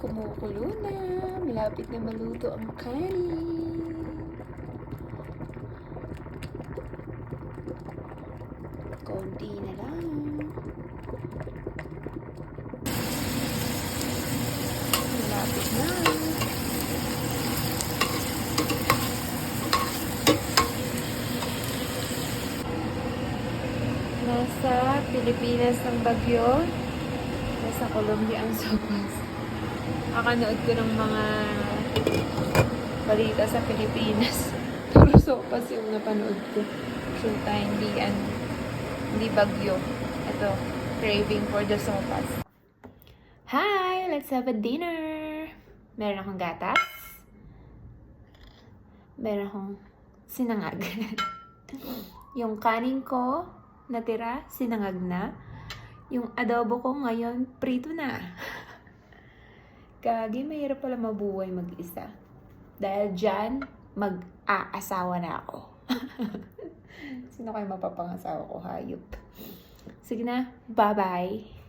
kumukulo na. Malapit na maluto ang kanin. Konti na lang. Malapit na. Nasa Pilipinas ng bagyo. Nasa Colombia ang sopas. Kakanood ko ng mga balita sa Pilipinas. Puro sopas yung napanood ko. Shoota, hindi bagyo. Ito, craving for the sopas. Hi! Let's have a dinner! Meron akong gatas. Meron akong sinangag. Yung kanin ko, natira, sinangag na. Yung adobo ko ngayon, prito na. Kagi, mahirap pala mabuhay mag-isa. Dahil dyan, mag-aasawa na ako. Sino kayo mapapangasawa ko? Hayop. Sige na, bye-bye.